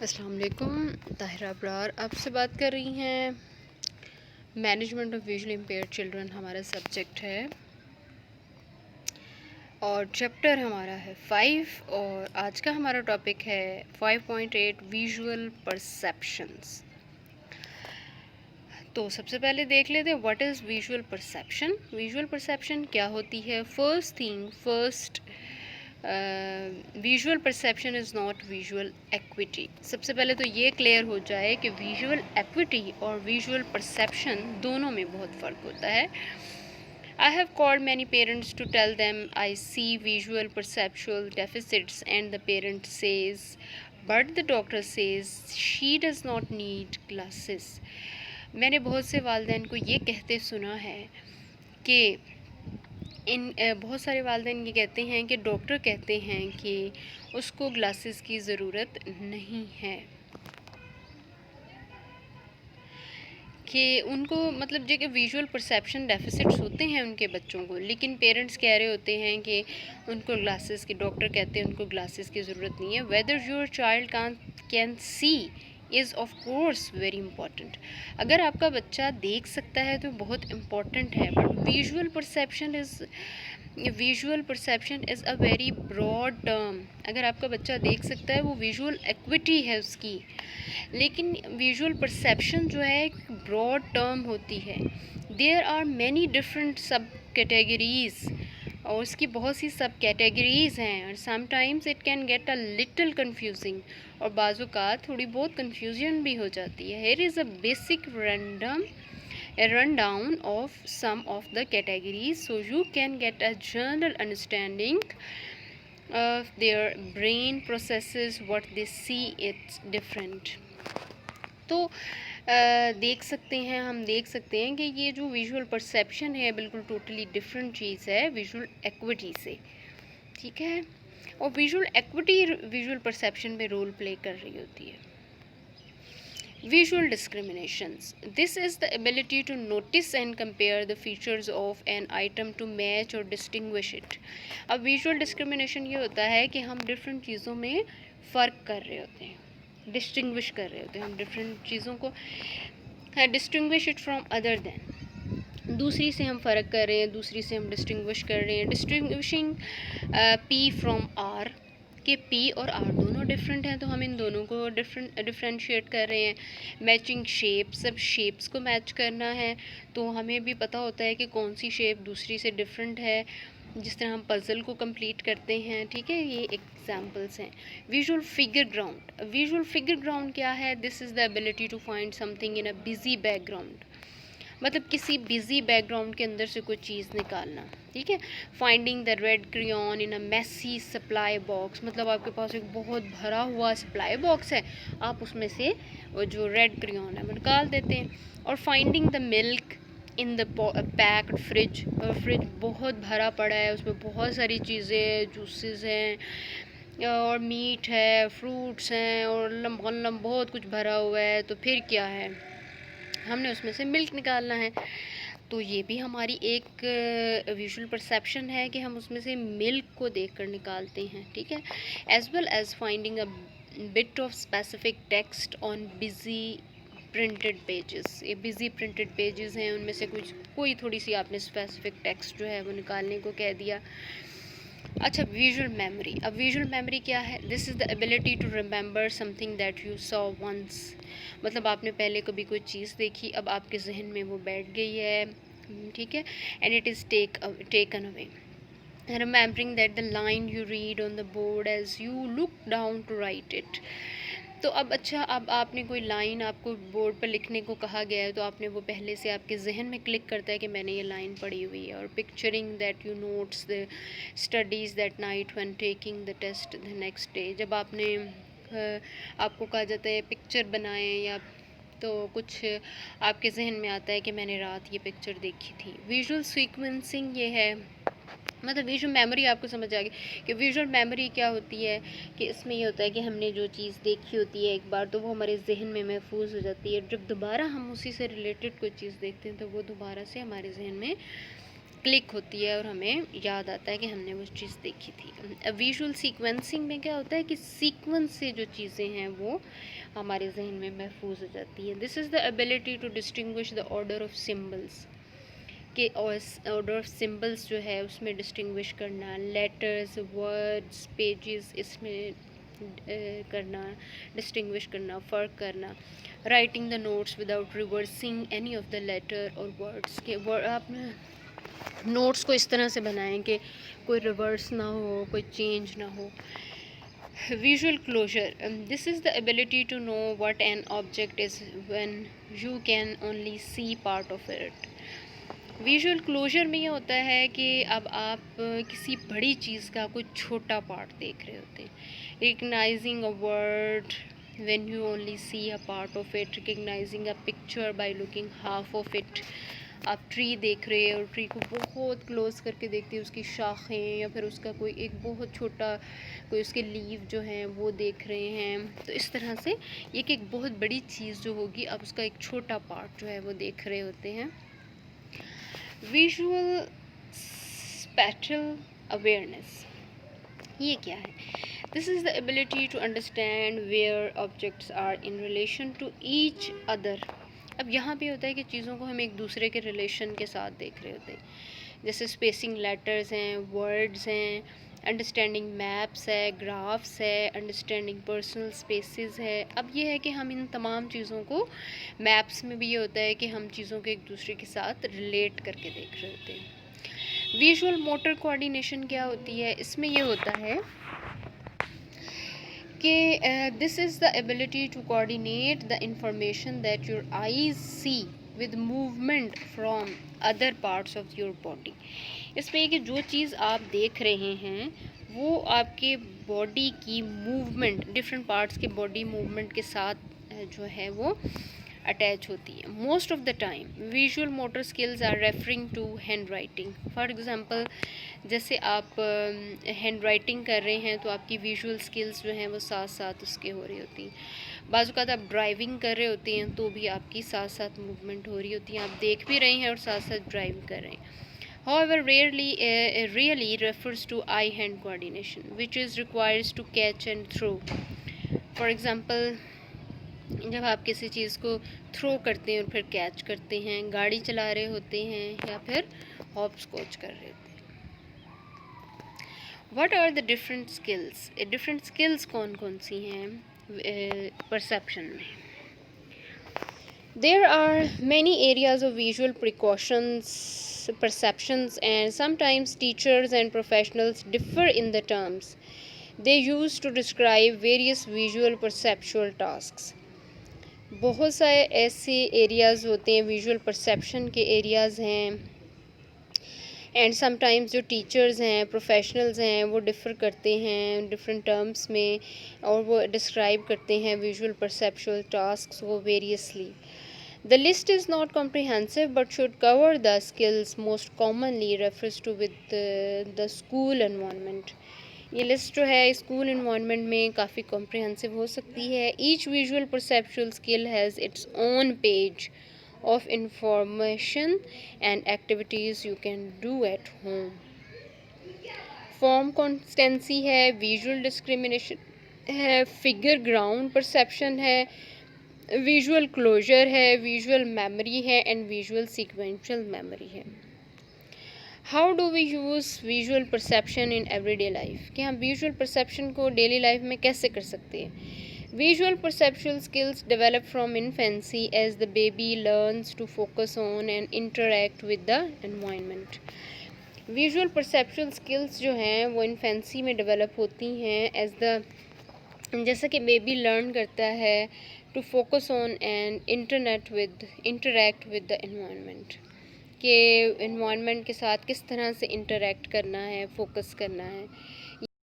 अस्सलाम वालेकुम। ताहिरा अबरार आपसे बात कर रही हैं। Management of visually impaired children हमारा सब्जेक्ट है और चैप्टर हमारा है 5 और आज का हमारा टॉपिक है 5.8 विजुअल परसेप्शंस। तो सबसे पहले देख लेते हैं what is visual perception. Visual perception क्या होती है। First visual perception is not visual equity. सबसे पहले तो ये क्लियर हो जाए कि विजुअल एक्विटी और विजुअल परसेप्शन दोनों में बहुत फ़र्क होता है। I have called many parents to tell them I see visual perceptual deficits and the parent says but the doctor says she does not need glasses। मैंने बहुत से वालिदैन को ये कहते सुना है कि बहुत सारे वालिदैन ये कहते हैं कि डॉक्टर कहते हैं कि उसको ग्लासेस की ज़रूरत नहीं है, कि उनको मतलब जो कि विजुअल परसेप्शन डेफिसिट्स होते हैं उनके बच्चों को, लेकिन पेरेंट्स कह रहे होते हैं कि उनको ग्लासेस की, डॉक्टर कहते हैं उनको ग्लासेस की ज़रूरत नहीं है। Whether your child can see is of course very important. अगर आपका बच्चा देख सकता है तो बहुत इम्पॉर्टेंट है, but visual perception is a very broad term. अगर आपका बच्चा देख सकता है वो विजुअल एक्विटी है उसकी, लेकिन विजुअल परसेप्शन जो है एक ब्रॉड टर्म होती है। देयर आर मैनी डिफरेंट सब कैटेगरीज और उसकी बहुत सी सब कैटेगरीज हैं और sometimes it can get a little confusing और बाज़ात थोड़ी बहुत कंफ्यूजन भी हो जाती है। Here is a basic rundown of some of the categories so you can get a general understanding of their brain processes what they see it's different। तो हम देख सकते हैं कि ये जो विजुअल परसेप्शन है बिल्कुल टोटली डिफरेंट चीज़ है विजुअल एक्विटी से, ठीक है। और विजुअल एक्विटी विजुअल परसेप्शन में रोल प्ले कर रही होती है। Visual discriminations. This is the ability to notice and compare the features of an item to match or distinguish it। अब visual discrimination ये होता है कि हम डिफरेंट चीज़ों में फ़र्क कर रहे होते हैं, डिस्टिंग्विश कर रहे होते हैं हम डिफरेंट चीज़ों को, distinguish it from other than, दूसरी से हम फ़र्क कर रहे हैं, दूसरी से हम डिस्टिंग्विश कर रहे हैं। डिस्टिंग्विशिंग पी फ्रॉम आर, कि पी और आर दोनों डिफरेंट हैं तो हम इन दोनों को डिफरेंशिएट कर रहे हैं। मैचिंग शेप, सब शेप्स को मैच करना है तो हमें भी पता होता है कि कौन सी शेप दूसरी से डिफरेंट है, जिस तरह हम पज़ल को कंप्लीट करते हैं, ठीक है। ये एग्जांपल्स हैं। Visual figure ground. Visual figure ground क्या है। This is the ability to find something in a busy background, मतलब किसी बिजी बैकग्राउंड के अंदर से कोई चीज़ निकालना, ठीक है। Finding the red crayon in a messy supply box, मतलब आपके पास एक बहुत भरा हुआ सप्लाई बॉक्स है, आप उसमें से वो जो रेड क्रेयॉन है वो निकाल देते हैं। और finding the milk in the packed fridge, और फ्रिज बहुत भरा पड़ा है, उसमें बहुत सारी चीज़ें, जूसेस हैं और मीट है, फ्रूट्स हैं और लम बहुत कुछ भरा हुआ है, तो फिर क्या है, हमने उसमें से मिल्क निकालना है। तो ये भी हमारी एक विजुअल परसेप्शन है कि हम उसमें से मिल्क को देखकर निकालते हैं, ठीक है। As well as finding a bit of specific text on busy printed pages. ये बिजी प्रिंटेड पेजेस हैं, उनमें से कोई थोड़ी सी आपने स्पेसिफिक टेक्स्ट जो है वो निकालने को कह दिया। अच्छा, विजुअल मेमोरी। अब विजुअल मेमोरी क्या है। This is the ability to remember something that you saw once, मतलब आपने पहले कभी कोई चीज़ देखी, अब आपके जहन में वो बैठ गई है, ठीक है। And it is taken away. Remembering that the line you read on the board as you look down to write it. तो अब अच्छा, अब आपने कोई लाइन, आपको बोर्ड पर लिखने को कहा गया है तो आपने वो पहले से आपके जहन में क्लिक करता है कि मैंने ये लाइन पढ़ी हुई है। और picturing that you notes the studies that night when taking the test the next day. जब आपने आपको कहा जाता है पिक्चर बनाएं, या तो कुछ आपके जहन में आता है कि मैंने रात ये पिक्चर देखी थी। विजुअल सीक्वेंसिंग ये है, मतलब विजुअल मेमोरी आपको समझ आ गई कि विजुअल मेमोरी क्या होती है, कि इसमें ये होता है कि हमने जो चीज़ देखी होती है एक बार तो वो हमारे जहन में महफूज हो जाती है, जब दोबारा हम उसी से रिलेटेड कोई चीज़ देखते हैं तो वो दोबारा से हमारे जहन में क्लिक होती है और हमें याद आता है कि हमने वो चीज़ देखी थी। विजुअल सीक्वेंसिंग में क्या होता है कि सीक्वेंस से जो चीज़ें हैं वो हमारे जहन में महफूज हो जाती हैं। This is the ability to distinguish the order of symbols, के ऑर्डर ऑफ सिम्बल्स जो है उसमें डिस्टिंग्विश करना, लेटर्स, वर्ड्स, पेजेस, इसमें करना, डिस्टिंग्विश करना, फ़र्क करना। Writing the notes without reversing any of the letter और वर्ड्स के आप नोट्स को इस तरह से बनाएं कि कोई रिवर्स ना हो, कोई चेंज ना हो। Visual closure, this is the ability to know what an object is when you can only see part of it. Visual closure में ये होता है कि अब आप किसी बड़ी चीज़ का कोई छोटा पार्ट देख रहे होते हैं। Recognizing a word when you only see a part of it, recognizing a picture by looking half of it. आप ट्री देख रहे हैं और ट्री को बहुत क्लोज करके देखते हैं, उसकी शाखें या फिर उसका कोई एक बहुत छोटा कोई उसके लीव जो हैं वो देख रहे हैं। तो इस तरह से ये कि एक बहुत बड़ी चीज़ जो होगी आप उसका एक छोटा पार्ट जो है वो देख रहे होते हैं। विजुअल स्पैटियल अवेयरनेस, ये क्या है? This is the ability to understand where objects are in relation to each other. अब यहाँ पे होता है कि चीज़ों को हम एक दूसरे के रिलेशन के साथ देख रहे होते हैं, जैसे स्पेसिंग लेटर्स हैं, वर्ड्स हैं, अंडरस्टैंडिंग मैप्स है, ग्राफ्स है, अंडरस्टैंडिंग पर्सनल स्पेसेस है। अब ये है कि हम इन तमाम चीज़ों को, मैप्स में भी ये होता है कि हम चीज़ों को एक दूसरे के साथ रिलेट करके देख रहे होते हैं। विजुअल मोटर कोऑर्डिनेशन क्या होती है? इसमें ये होता है कि this is the ability to coordinate the information that your eyes see with movement from other parts of your body. इसमें कि जो चीज़ आप देख रहे हैं वो आपके बॉडी की मूवमेंट, डिफरेंट पार्ट्स के बॉडी मूवमेंट के साथ जो है वो अटैच होती है। Most of the time visual motor skills are referring to hand writing. For example, जैसे आप हैंड राइटिंग कर रहे हैं तो आपकी विजुअल स्किल्स जो हैं वो साथ साथ उसके हो रही होती हैं। बाज़ औक़ात आप ड्राइविंग कर रहे होते हैं तो भी आपकी साथ साथ मूवमेंट हो रही होती है, आप देख भी रहे हैं और साथ साथ ड्राइव कर रहे हैं। However, really refers to eye-hand coordination, which is requires to catch and throw. For example, जब आप किसी चीज़ को थ्रो करते हैं और फिर कैच करते हैं, गाड़ी चला रहे होते हैं या फिर हॉप स्कॉच कर रहे होते हैं। What are the different skills? Different skills कौन कौन सी हैं परसेप्शन में? There are many areas of visual perceptions, and sometimes teachers and professionals differ in the terms they use to describe various visual perceptual tasks. बहुत सारे ऐसे areas होते हैं, visual perception के एरियाज़ हैं, एंड समटाइम्स जो teachers हैं, professionals हैं, वो डिफ़र करते हैं डिफरेंट टर्म्स में और वो डिस्क्राइब करते हैं विजुअल परसेप्चुअल टास्क्स को variously. The list is not comprehensive but should cover the skills most commonly refers to with the school environment. ये लिस्ट जो है स्कूल इन्वायरमेंट में काफ़ी कॉम्प्रिहेंसिव हो सकती है। Each visual perceptual skill has its own page of information and activities you can do at home. Form constancy है, visual discrimination है, फिगर ग्राउंड परसेप्शन है, विजुअल क्लोजर है, विजुअल मेमोरी है एंड विजुअल सीक्वेंशियल मेमोरी है। How do we use visual perception in everyday life? कि हम visual perception को daily life में कैसे कर सकते हैं? Visual perceptual skills develop from infancy as the baby learns to focus on and interact with the environment. Visual perceptual skills जो हैं वो इन्फेंसी में डेवलप होती हैं एज द, जैसा कि बेबी लर्न करता है to focus on and interact with the environment, कि एनवायरनमेंट के साथ किस तरह से इंटरेक्ट करना है, फोकस करना है।